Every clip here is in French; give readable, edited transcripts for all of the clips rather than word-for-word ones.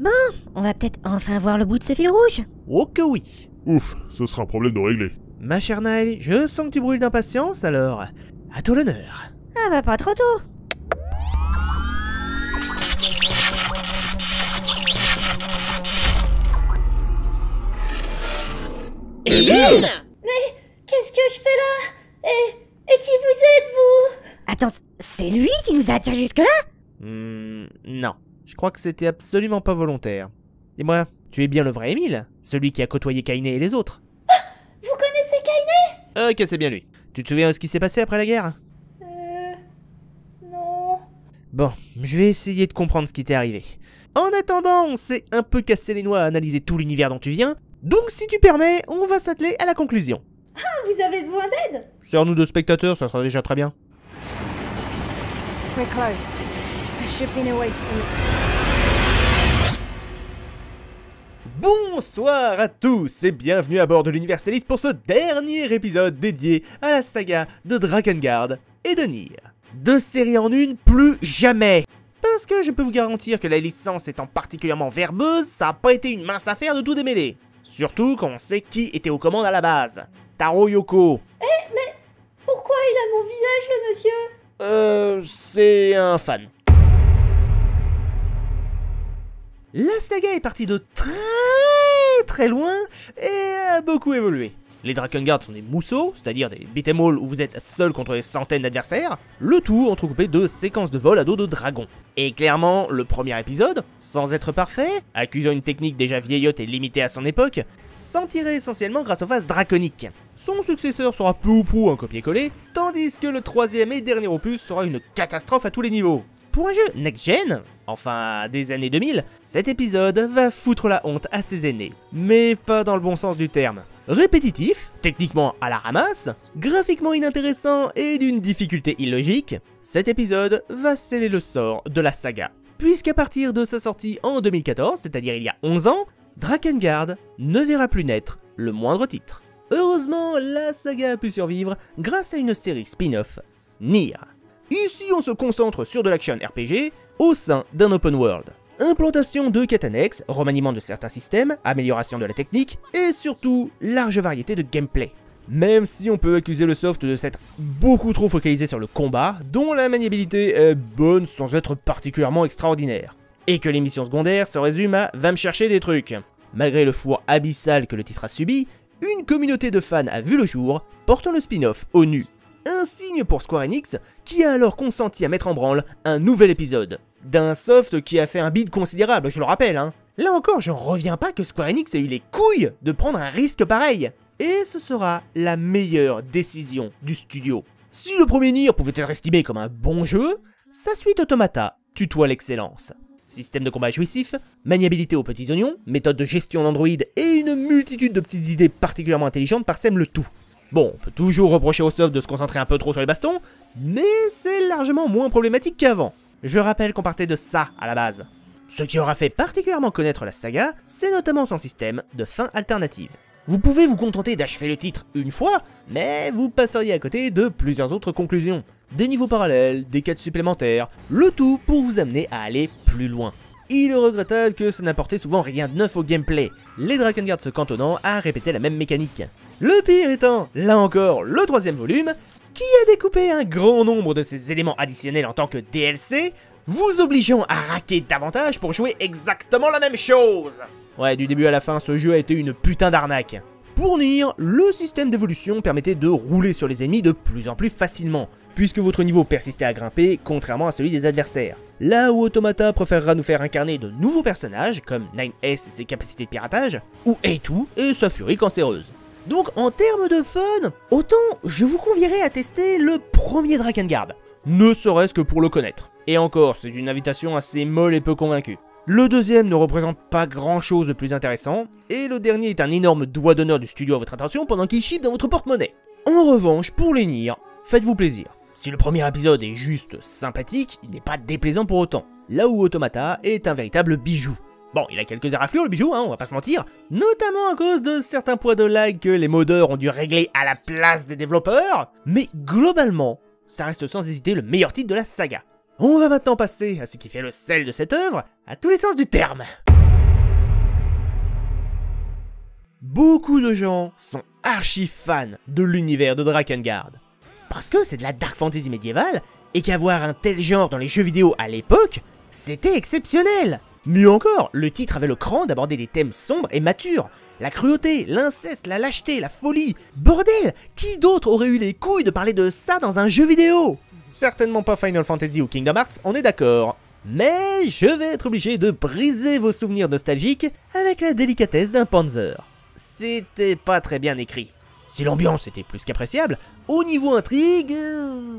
Bon, on va peut-être enfin voir le bout de ce fil rouge. Oh que oui. Ouf, ce sera un problème de régler. Ma chère Naël, je sens que tu brûles d'impatience, alors à toi l'honneur. Ah bah pas trop tôt. Éline! Mais qu'est-ce que je fais là et qui vous êtes, vous? Attends, c'est lui qui nous a attirés jusque-là? Non. Je crois que c'était absolument pas volontaire. Et moi, tu es bien le vrai Émile, celui qui a côtoyé Kainé et les autres. Vous connaissez Kainé? Ok, c'est bien lui. Tu te souviens de ce qui s'est passé après la guerre? Non... Bon, je vais essayer de comprendre ce qui t'est arrivé. En attendant, on s'est un peu cassé les noix à analyser tout l'univers dont tu viens, donc si tu permets, on va s'atteler à la conclusion. Ah, vous avez besoin d'aide? Sers-nous de spectateurs, ça sera déjà très bien. We're close. There should be an oasis Bonsoir à tous et bienvenue à bord de l'Universalis pour ce dernier épisode dédié à la saga de Drakengard et de Nier. Deux séries en une, plus jamais. Parce que je peux vous garantir que la licence étant particulièrement verbeuse, ça a pas été une mince affaire de tout démêler. Surtout quand on sait qui était aux commandes à la base. Taro Yoko. Mais pourquoi il a mon visage, le monsieur? C'est un fan. La saga est partie de très loin et a beaucoup évolué. Les Drakengard sont des mousseaux, c'est-à-dire des beat'em all où vous êtes seul contre des centaines d'adversaires, le tout entrecoupé de séquences de vol à dos de dragons. Et clairement, le premier épisode, sans être parfait, accusant une technique déjà vieillotte et limitée à son époque, s'en tirait essentiellement grâce aux phases draconiques. Son successeur sera peu ou prou un copier-coller, tandis que le troisième et dernier opus sera une catastrophe à tous les niveaux. Pour un jeu next-gen, enfin des années 2000, cet épisode va foutre la honte à ses aînés. Mais pas dans le bon sens du terme. Répétitif, techniquement à la ramasse, graphiquement inintéressant et d'une difficulté illogique, cet épisode va sceller le sort de la saga. Puisqu'à partir de sa sortie en 2014, c'est-à-dire il y a 11 ans, Drakengard ne verra plus naître le moindre titre. Heureusement, la saga a pu survivre grâce à une série spin-off, Nier. Ici, on se concentre sur de l'action RPG au sein d'un open world. Implantation de quêtes annexes, remaniement de certains systèmes, amélioration de la technique et surtout, large variété de gameplay. Même si on peut accuser le soft de s'être beaucoup trop focalisé sur le combat, dont la maniabilité est bonne sans être particulièrement extraordinaire. Et que les missions secondaires se résument à « va me chercher des trucs ». Malgré le four abyssal que le titre a subi, une communauté de fans a vu le jour, portant le spin-off au nu. Un signe pour Square Enix, qui a alors consenti à mettre en branle un nouvel épisode. D'un soft qui a fait un bid considérable, je le rappelle, hein. Là encore, je reviens pas que Square Enix ait eu les couilles de prendre un risque pareil. Et ce sera la meilleure décision du studio. Si le premier Nier pouvait être estimé comme un bon jeu, sa suite Automata tutoie l'excellence. Système de combat jouissif, maniabilité aux petits oignons, méthode de gestion d'Android et une multitude de petites idées particulièrement intelligentes parsèment le tout. Bon, on peut toujours reprocher au soft de se concentrer un peu trop sur les bastons, mais c'est largement moins problématique qu'avant. Je rappelle qu'on partait de ça à la base. Ce qui aura fait particulièrement connaître la saga, c'est notamment son système de fin alternative. Vous pouvez vous contenter d'achever le titre une fois, mais vous passeriez à côté de plusieurs autres conclusions. Des niveaux parallèles, des quêtes supplémentaires, le tout pour vous amener à aller plus loin. Il est regrettable que ça n'apportait souvent rien de neuf au gameplay, les Drakengard se cantonnant à répéter la même mécanique. Le pire étant, là encore, le troisième volume, qui a découpé un grand nombre de ces éléments additionnels en tant que DLC, vous obligeant à raquer davantage pour jouer exactement la même chose. Ouais, du début à la fin, ce jeu a été une putain d'arnaque. Pour Nier, le système d'évolution permettait de rouler sur les ennemis de plus en plus facilement, puisque votre niveau persistait à grimper, contrairement à celui des adversaires. Là où Automata préférera nous faire incarner de nouveaux personnages, comme 9S et ses capacités de piratage, ou A2 et sa furie cancéreuse. Donc en termes de fun, autant je vous convierais à tester le premier Drakengard, ne serait-ce que pour le connaître. Et encore, c'est une invitation assez molle et peu convaincue. Le deuxième ne représente pas grand chose de plus intéressant, et le dernier est un énorme doigt d'honneur du studio à votre attention pendant qu'il chip dans votre porte-monnaie. En revanche, pour les Nier, faites-vous plaisir. Si le premier épisode est juste sympathique, il n'est pas déplaisant pour autant, là où Automata est un véritable bijou. Bon, il a quelques éraflures le bijou, hein, on va pas se mentir, notamment à cause de certains points de lag que les modeurs ont dû régler à la place des développeurs, mais globalement, ça reste sans hésiter le meilleur titre de la saga. On va maintenant passer à ce qui fait le sel de cette œuvre, à tous les sens du terme. beaucoup de gens sont archi fans de l'univers de Drakengard. Parce que c'est de la dark fantasy médiévale, et qu'avoir un tel genre dans les jeux vidéo à l'époque, c'était exceptionnel. Mieux encore, le titre avait le cran d'aborder des thèmes sombres et matures. La cruauté, l'inceste, la lâcheté, la folie. Bordel, qui d'autre aurait eu les couilles de parler de ça dans un jeu vidéo? Certainement pas Final Fantasy ou Kingdom Hearts, on est d'accord. Mais je vais être obligé de briser vos souvenirs nostalgiques avec la délicatesse d'un Panzer. C'était pas très bien écrit. Si l'ambiance était plus qu'appréciable, au niveau intrigue,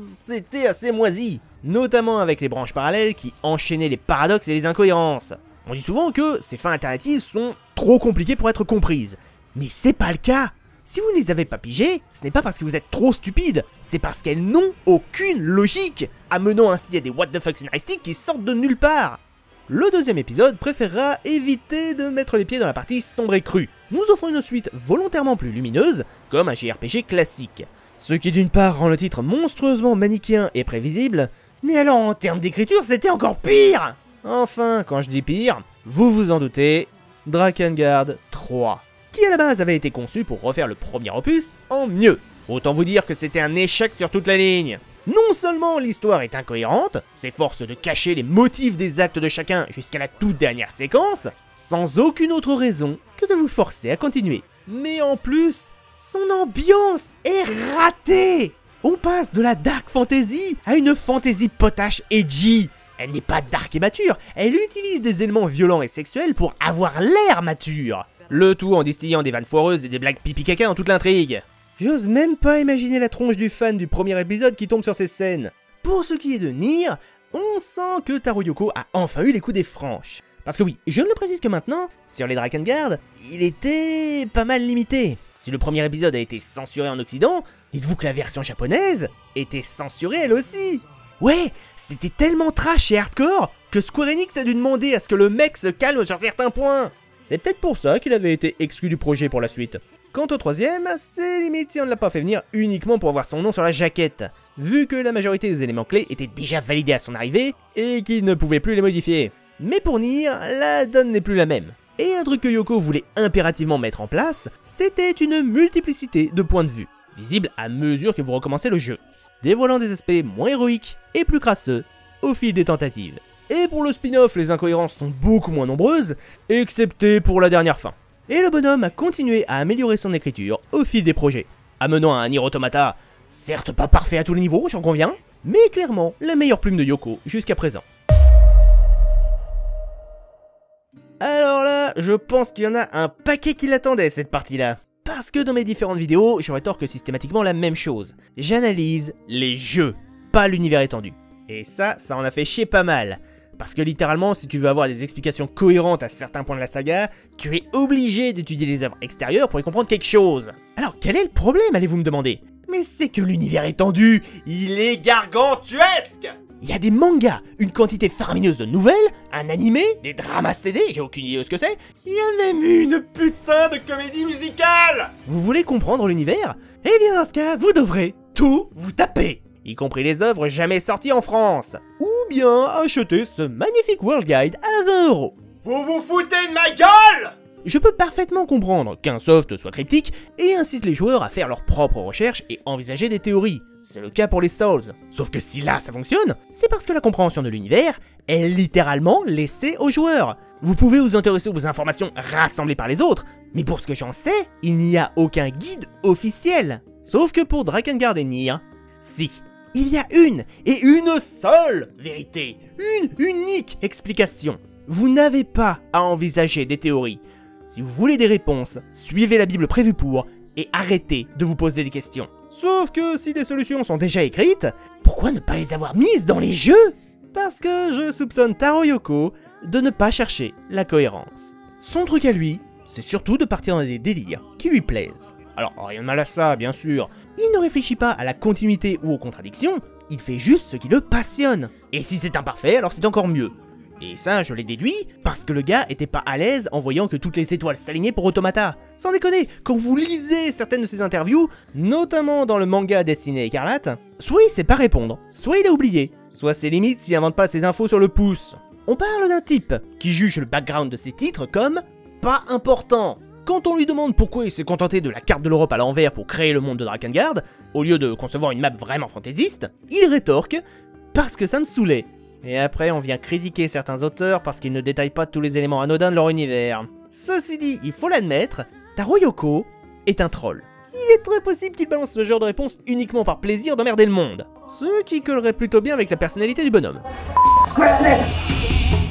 c'était assez moisi. Notamment avec les branches parallèles qui enchaînaient les paradoxes et les incohérences. On dit souvent que ces fins alternatives sont trop compliquées pour être comprises. Mais c'est pas le cas. Si vous ne les avez pas pigées, ce n'est pas parce que vous êtes trop stupide, c'est parce qu'elles n'ont aucune logique, amenant ainsi à des what the fuck scénaristiques qui sortent de nulle part. Le deuxième épisode préférera éviter de mettre les pieds dans la partie sombre et crue, nous offrant une suite volontairement plus lumineuse, comme un JRPG classique. Ce qui d'une part rend le titre monstrueusement manichéen et prévisible, mais alors en termes d'écriture c'était encore pire. Enfin, quand je dis pire, vous vous en doutez, Drakengard 3, qui à la base avait été conçu pour refaire le premier opus en mieux. Autant vous dire que c'était un échec sur toute la ligne. Non seulement l'histoire est incohérente, s'efforce de cacher les motifs des actes de chacun jusqu'à la toute dernière séquence, sans aucune autre raison que de vous forcer à continuer. Mais en plus, son ambiance est ratée. On passe de la dark fantasy à une fantasy potache edgy. Elle n'est pas dark et mature, elle utilise des éléments violents et sexuels pour avoir l'air mature. Le tout en distillant des vannes foireuses et des blagues pipi caca dans toute l'intrigue. J'ose même pas imaginer la tronche du fan du premier épisode qui tombe sur ces scènes. Pour ce qui est de Nier, on sent que Taro Yoko a enfin eu les coups des franches. Parce que oui, je ne le précise que maintenant, sur les Drakengard, il était pas mal limité. Si le premier épisode a été censuré en Occident, dites-vous que la version japonaise était censurée elle aussi. Ouais, c'était tellement trash et hardcore que Square Enix a dû demander à ce que le mec se calme sur certains points. C'est peut-être pour ça qu'il avait été exclu du projet pour la suite. Quant au troisième, c'est limite si on ne l'a pas fait venir uniquement pour avoir son nom sur la jaquette, vu que la majorité des éléments clés étaient déjà validés à son arrivée et qu'il ne pouvait plus les modifier. Mais pour Nier, la donne n'est plus la même. Et un truc que Yoko voulait impérativement mettre en place, c'était une multiplicité de points de vue, visible à mesure que vous recommencez le jeu, dévoilant des aspects moins héroïques et plus crasseux au fil des tentatives. Et pour le spin-off, les incohérences sont beaucoup moins nombreuses, excepté pour la dernière fin. Et le bonhomme a continué à améliorer son écriture au fil des projets, amenant à un Nier Automata, certes pas parfait à tous les niveaux, j'en conviens, mais clairement la meilleure plume de Yoko jusqu'à présent. Alors là, je pense qu'il y en a un paquet qui l'attendait cette partie-là. Parce que dans mes différentes vidéos, je rétorque systématiquement la même chose. J'analyse les jeux, pas l'univers étendu. Et ça en a fait chier pas mal. Parce que littéralement, si tu veux avoir des explications cohérentes à certains points de la saga, tu es obligé d'étudier les œuvres extérieures pour y comprendre quelque chose. Alors quel est le problème, allez-vous me demander? Mais c'est que l'univers étendu, il est gargantuesque! Il y a des mangas, une quantité faramineuse de nouvelles, un animé, des dramas CD, j'ai aucune idée de ce que c'est. Il y a même une putain de comédie musicale! Vous voulez comprendre l'univers? Eh bien dans ce cas, vous devrez tout vous taper, y compris les œuvres jamais sorties en France. Ou bien acheter ce magnifique World Guide à 20 €. Vous vous foutez de ma gueule! Je peux parfaitement comprendre qu'un soft soit cryptique et incite les joueurs à faire leurs propres recherches et envisager des théories. C'est le cas pour les Souls. Sauf que si là ça fonctionne, c'est parce que la compréhension de l'univers est littéralement laissée aux joueurs. Vous pouvez vous intéresser aux informations rassemblées par les autres, mais pour ce que j'en sais, il n'y a aucun guide officiel. Sauf que pour Drakengard et Nier, si. Il y a une, et une seule vérité, une unique explication. Vous n'avez pas à envisager des théories. Si vous voulez des réponses, suivez la Bible prévue pour, et arrêtez de vous poser des questions. Sauf que si des solutions sont déjà écrites, pourquoi ne pas les avoir mises dans les jeux? Parce que je soupçonne Taro Yoko de ne pas chercher la cohérence. Son truc à lui, c'est surtout de partir dans des délires qui lui plaisent. Alors rien de mal à ça, bien sûr. Il ne réfléchit pas à la continuité ou aux contradictions, il fait juste ce qui le passionne. Et si c'est imparfait, alors c'est encore mieux. Et ça, je l'ai déduit parce que le gars était pas à l'aise en voyant que toutes les étoiles s'alignaient pour Automata. Sans déconner, quand vous lisez certaines de ses interviews, notamment dans le manga Destinée Écarlate, soit il sait pas répondre, soit il a oublié, soit c'est limite s'il invente pas ses infos sur le pouce. On parle d'un type qui juge le background de ses titres comme pas important. Quand on lui demande pourquoi il s'est contenté de la carte de l'Europe à l'envers pour créer le monde de Drakengard, au lieu de concevoir une map vraiment fantaisiste, il rétorque « parce que ça me saoulait ». Et après on vient critiquer certains auteurs parce qu'ils ne détaillent pas tous les éléments anodins de leur univers. Ceci dit, il faut l'admettre, Taro Yoko est un troll. Il est très possible qu'il balance ce genre de réponse uniquement par plaisir d'emmerder le monde. Ce qui collerait plutôt bien avec la personnalité du bonhomme.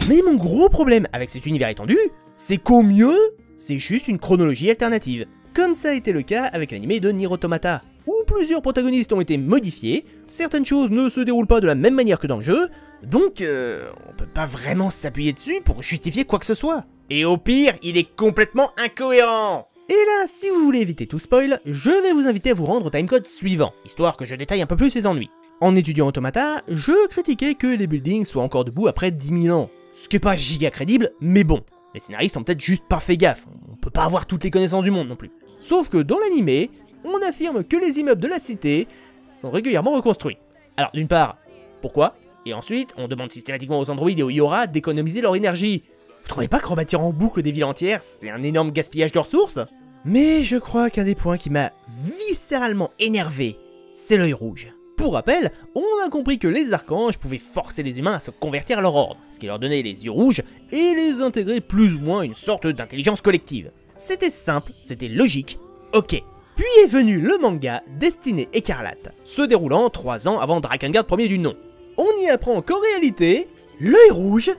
Mais mon gros problème avec cet univers étendu, c'est qu'au mieux, c'est juste une chronologie alternative. Comme ça a été le cas avec l'anime de Nier Automata, où plusieurs protagonistes ont été modifiés, certaines choses ne se déroulent pas de la même manière que dans le jeu, donc on peut pas vraiment s'appuyer dessus pour justifier quoi que ce soit. Et au pire, il est complètement incohérent. Et là, si vous voulez éviter tout spoil, je vais vous inviter à vous rendre au timecode suivant, histoire que je détaille un peu plus ces ennuis. En étudiant Automata, je critiquais que les buildings soient encore debout après 10 000 ans. Ce qui est pas giga crédible, mais bon. Les scénaristes ont peut-être juste pas fait gaffe, on peut pas avoir toutes les connaissances du monde non plus. Sauf que dans l'animé, on affirme que les immeubles de la cité sont régulièrement reconstruits. Alors d'une part, pourquoi? Et ensuite, on demande systématiquement aux androïdes et aux Yora d'économiser leur énergie. Vous trouvez pas que rebâtir en boucle des villes entières, c'est un énorme gaspillage de ressources? Mais je crois qu'un des points qui m'a viscéralement énervé, c'est l'œil rouge. Pour rappel, on a compris que les archanges pouvaient forcer les humains à se convertir à leur ordre, ce qui leur donnait les yeux rouges et les intégrait plus ou moins à une sorte d'intelligence collective. C'était simple, c'était logique, ok. Puis est venu le manga Destinée Écarlate, se déroulant 3 ans avant Drakengard premier du nom. On y apprend qu'en réalité, l'œil rouge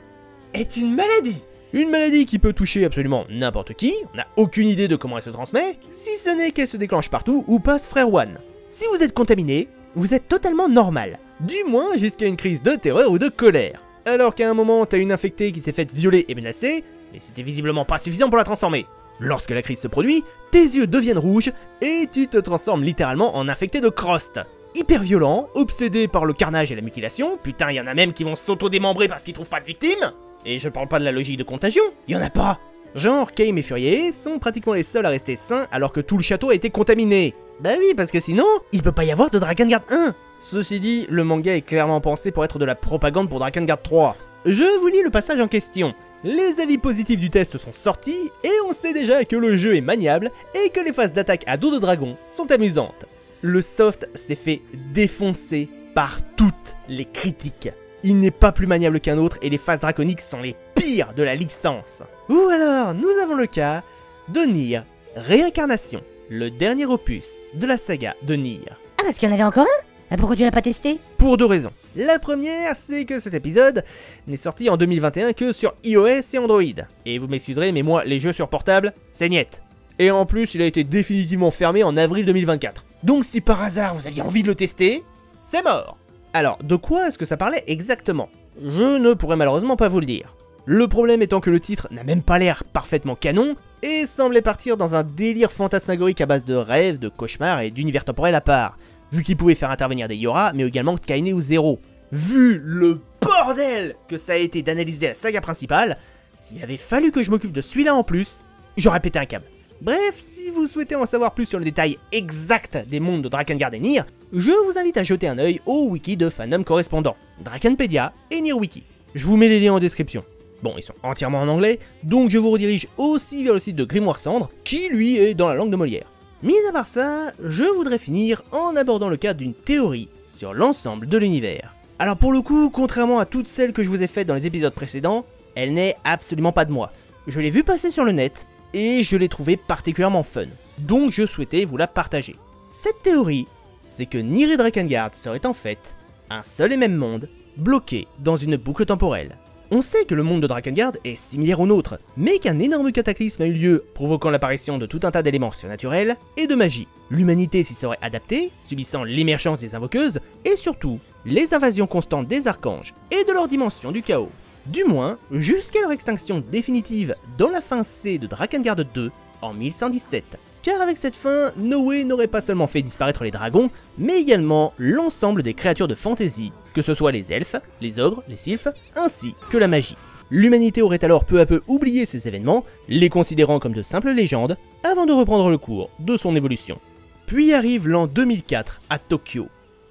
est une maladie. Une maladie qui peut toucher absolument n'importe qui, on n'a aucune idée de comment elle se transmet, si ce n'est qu'elle se déclenche partout où passe Frère One. Si vous êtes contaminé, vous êtes totalement normal, du moins jusqu'à une crise de terreur ou de colère. Alors qu'à un moment, t'as une infectée qui s'est faite violer et menacée, mais c'était visiblement pas suffisant pour la transformer. Lorsque la crise se produit, tes yeux deviennent rouges et tu te transformes littéralement en infecté de Crost. Hyper violent, obsédé par le carnage et la mutilation, putain y en a même qui vont s'auto-démembrer parce qu'ils trouvent pas de victimes. Et je parle pas de la logique de contagion, y en a pas. Genre, Keim et Furier sont pratiquement les seuls à rester sains alors que tout le château a été contaminé. Bah oui, parce que sinon, il peut pas y avoir de Drakengard 1. Ceci dit, le manga est clairement pensé pour être de la propagande pour Drakengard 3. Je vous lis le passage en question. Les avis positifs du test sont sortis, et on sait déjà que le jeu est maniable, et que les phases d'attaque à dos de dragon sont amusantes. Le soft s'est fait défoncer par toutes les critiques. Il n'est pas plus maniable qu'un autre, et les phases draconiques sont les pires de la licence. Ou alors, nous avons le cas de Nier Réincarnation, le dernier opus de la saga de Nier. Ah, parce qu'il y en avait encore un? Ah, pourquoi tu l'as pas testé? Pour 2 raisons. La première, c'est que cet épisode n'est sorti en 2021 que sur iOS et Android. Et vous m'excuserez, mais moi, les jeux sur portable, c'est niet. Et en plus, il a été définitivement fermé en avril 2024. Donc si par hasard vous aviez envie de le tester, c'est mort. Alors, de quoi est-ce que ça parlait exactement? Je ne pourrais malheureusement pas vous le dire. Le problème étant que le titre n'a même pas l'air parfaitement canon, et semblait partir dans un délire fantasmagorique à base de rêves, de cauchemars et d'univers temporels à part, vu qu'il pouvait faire intervenir des Yora, mais également Kaine ou Zero. Vu le bordel que ça a été d'analyser la saga principale, s'il avait fallu que je m'occupe de celui-là en plus, j'aurais pété un câble. Bref, si vous souhaitez en savoir plus sur le détail exact des mondes de Drakengard et Nier, je vous invite à jeter un œil au wiki de fandom correspondant, Drakenpedia et Nierwiki. Je vous mets les liens en description. Bon, ils sont entièrement en anglais, donc je vous redirige aussi vers le site de Grimoire Cendre, qui lui est dans la langue de Molière. Mis à part ça, je voudrais finir en abordant le cas d'une théorie sur l'ensemble de l'univers. Alors pour le coup, contrairement à toutes celles que je vous ai faites dans les épisodes précédents, elle n'est absolument pas de moi. Je l'ai vue passer sur le net, et je l'ai trouvée particulièrement fun, donc je souhaitais vous la partager. Cette théorie, c'est que Nier et Drakengard serait en fait un seul et même monde, bloqué dans une boucle temporelle. On sait que le monde de Drakengard est similaire au nôtre, mais qu'un énorme cataclysme a eu lieu, provoquant l'apparition de tout un tas d'éléments surnaturels et de magie. L'humanité s'y serait adaptée, subissant l'émergence des invoqueuses, et surtout, les invasions constantes des archanges et de leur dimension du chaos. Du moins, jusqu'à leur extinction définitive dans la fin C de Drakengard 2 en 1117. Car avec cette fin, Noé n'aurait pas seulement fait disparaître les dragons, mais également l'ensemble des créatures de fantasy, que ce soit les elfes, les ogres, les sylphes, ainsi que la magie. L'humanité aurait alors peu à peu oublié ces événements, les considérant comme de simples légendes, avant de reprendre le cours de son évolution. Puis arrive l'an 2004 à Tokyo.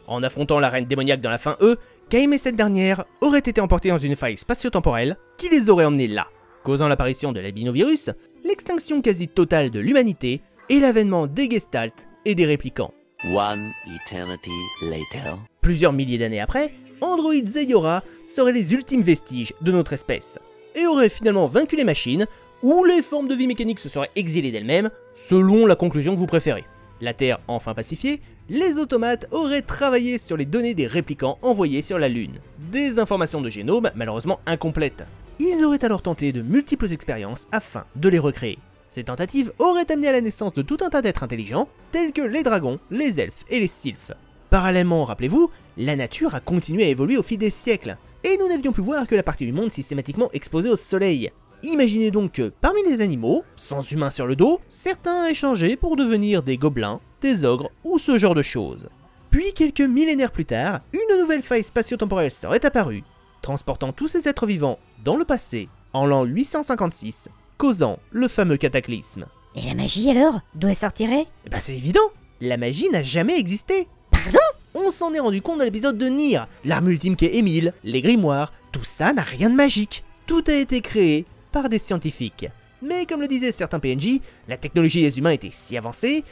En affrontant la reine démoniaque dans la fin E, Kaim et cette dernière auraient été emportés dans une faille spatio-temporelle qui les aurait emmenés là. causant l'apparition de l'albinovirus, l'extinction quasi totale de l'humanité et l'avènement des Gestalt et des réplicants. One eternity later. Plusieurs milliers d'années après, androïdes et Yora seraient les ultimes vestiges de notre espèce, et auraient finalement vaincu les machines, ou les formes de vie mécanique se seraient exilées d'elles-mêmes, selon la conclusion que vous préférez. La Terre enfin pacifiée, les automates auraient travaillé sur les données des réplicants envoyés sur la Lune. Des informations de génome malheureusement incomplètes. Ils auraient alors tenté de multiples expériences afin de les recréer. Ces tentatives auraient amené à la naissance de tout un tas d'êtres intelligents, tels que les dragons, les elfes et les sylphes. Parallèlement, rappelez-vous, la nature a continué à évoluer au fil des siècles, et nous n'avions pu voir que la partie du monde systématiquement exposée au soleil. Imaginez donc que, parmi les animaux, sans humains sur le dos, certains aient changé pour devenir des gobelins, des ogres ou ce genre de choses. Puis quelques millénaires plus tard, une nouvelle faille spatio-temporelle serait apparue, transportant tous ces êtres vivants dans le passé, en l'an 856, causant le fameux cataclysme. Et la magie alors? D'où elle sortirait? Eh ben c'est évident, la magie n'a jamais existé. Pardon? On s'en est rendu compte dans l'épisode de Nier, l'arme ultime qu'est Émile, les grimoires, tout ça n'a rien de magique. Tout a été créé par des scientifiques. Mais comme le disaient certains PNJ, la technologie des humains était si avancée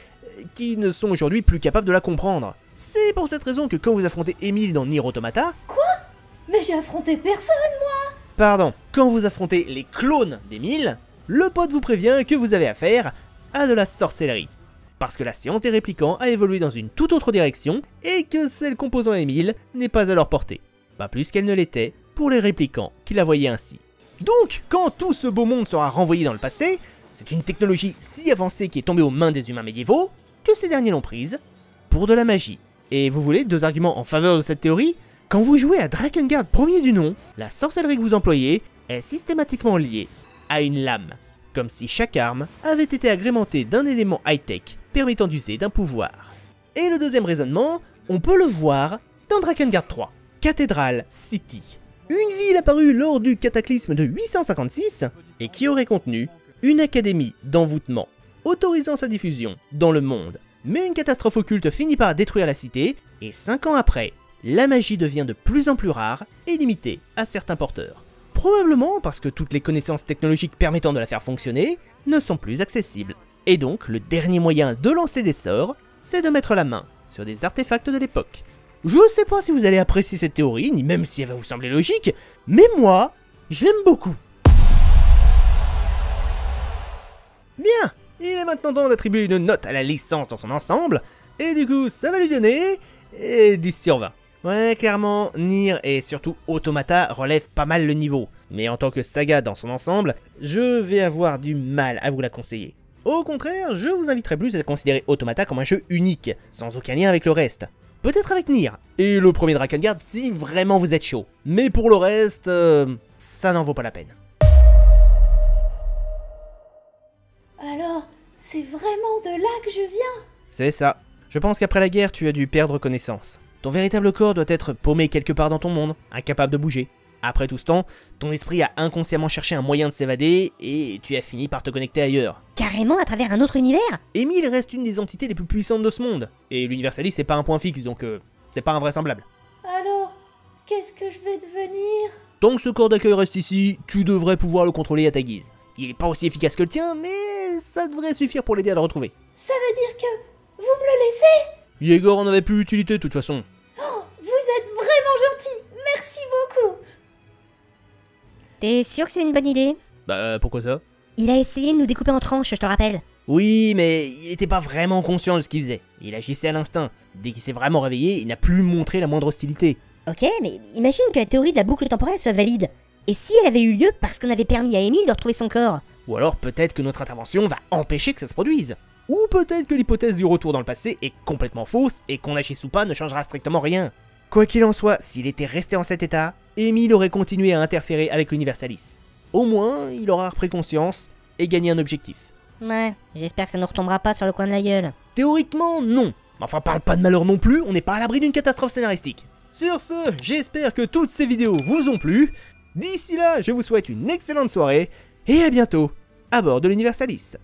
qu'ils ne sont aujourd'hui plus capables de la comprendre. C'est pour cette raison que quand vous affrontez Émile dans Nier Automata... Mais j'ai affronté personne. Pardon, quand vous affrontez les clones d'Émile, le pote vous prévient que vous avez affaire à de la sorcellerie. Parce que la science des réplicants a évolué dans une toute autre direction et que celle composant Émile n'est pas à leur portée. Pas plus qu'elle ne l'était pour les réplicants qui la voyaient ainsi. Donc, quand tout ce beau monde sera renvoyé dans le passé, c'est une technologie si avancée qui est tombée aux mains des humains médiévaux que ces derniers l'ont prise pour de la magie. Et vous voulez 2 arguments en faveur de cette théorie? Quand vous jouez à Drakengard premier du nom, la sorcellerie que vous employez est systématiquement liée à une lame, comme si chaque arme avait été agrémentée d'un élément high-tech permettant d'user d'un pouvoir. Et le deuxième raisonnement, on peut le voir dans Drakengard 3, Cathedral City. Une ville apparue lors du cataclysme de 856 et qui aurait contenu une académie d'envoûtement, autorisant sa diffusion dans le monde. Mais une catastrophe occulte finit par détruire la cité, et 5 ans après, la magie devient de plus en plus rare et limitée à certains porteurs. Probablement parce que toutes les connaissances technologiques permettant de la faire fonctionner ne sont plus accessibles. Et donc, le dernier moyen de lancer des sorts, c'est de mettre la main sur des artefacts de l'époque. Je sais pas si vous allez apprécier cette théorie, ni même si elle va vous sembler logique, mais moi, je l'aime beaucoup. Bien, il est maintenant temps d'attribuer une note à la licence dans son ensemble, et du coup, ça va lui donner 10 sur 20. Ouais, clairement, Nier et surtout Automata relèvent pas mal le niveau, mais en tant que saga dans son ensemble, je vais avoir du mal à vous la conseiller. Au contraire, je vous inviterai plus à considérer Automata comme un jeu unique, sans aucun lien avec le reste. Peut-être avec Nier, et le premier Drakengard si vraiment vous êtes chaud. Mais pour le reste, ça n'en vaut pas la peine. Alors, c'est vraiment de là que je viens? C'est ça. Je pense qu'après la guerre, tu as dû perdre connaissance. Ton véritable corps doit être paumé quelque part dans ton monde, incapable de bouger. Après tout ce temps, ton esprit a inconsciemment cherché un moyen de s'évader, et tu as fini par te connecter ailleurs. Carrément à travers un autre univers? Émile reste une des entités les plus puissantes de ce monde, et l'Universalis c'est pas un point fixe, donc c'est pas invraisemblable. Alors, qu'est-ce que je vais devenir? Tant que ce corps d'accueil reste ici, tu devrais pouvoir le contrôler à ta guise. Il est pas aussi efficace que le tien, mais ça devrait suffire pour l'aider à le retrouver. Ça veut dire que vous me le laissez? Yegor en avait plus utilité de toute façon. Oh, vous êtes vraiment gentil. Merci beaucoup. T'es sûr que c'est une bonne idée? Bah pourquoi ça? Il a essayé de nous découper en tranches, je te rappelle. Oui, mais il était pas vraiment conscient de ce qu'il faisait. Il agissait à l'instinct. Dès qu'il s'est vraiment réveillé, il n'a plus montré la moindre hostilité. Ok, mais imagine que la théorie de la boucle temporelle soit valide. Et si elle avait eu lieu parce qu'on avait permis à Émile de retrouver son corps? Ou alors peut-être que notre intervention va empêcher que ça se produise. Ou peut-être que l'hypothèse du retour dans le passé est complètement fausse et qu'on agisse ou pas ne changera strictement rien. Quoi qu'il en soit, s'il était resté en cet état, Émile aurait continué à interférer avec l'Universalis. Au moins, il aura repris conscience et gagné un objectif. Ouais, j'espère que ça ne retombera pas sur le coin de la gueule. Théoriquement, non. Mais enfin, parle pas de malheur non plus, on n'est pas à l'abri d'une catastrophe scénaristique. Sur ce, j'espère que toutes ces vidéos vous ont plu. D'ici là, je vous souhaite une excellente soirée et à bientôt à bord de l'Universalis.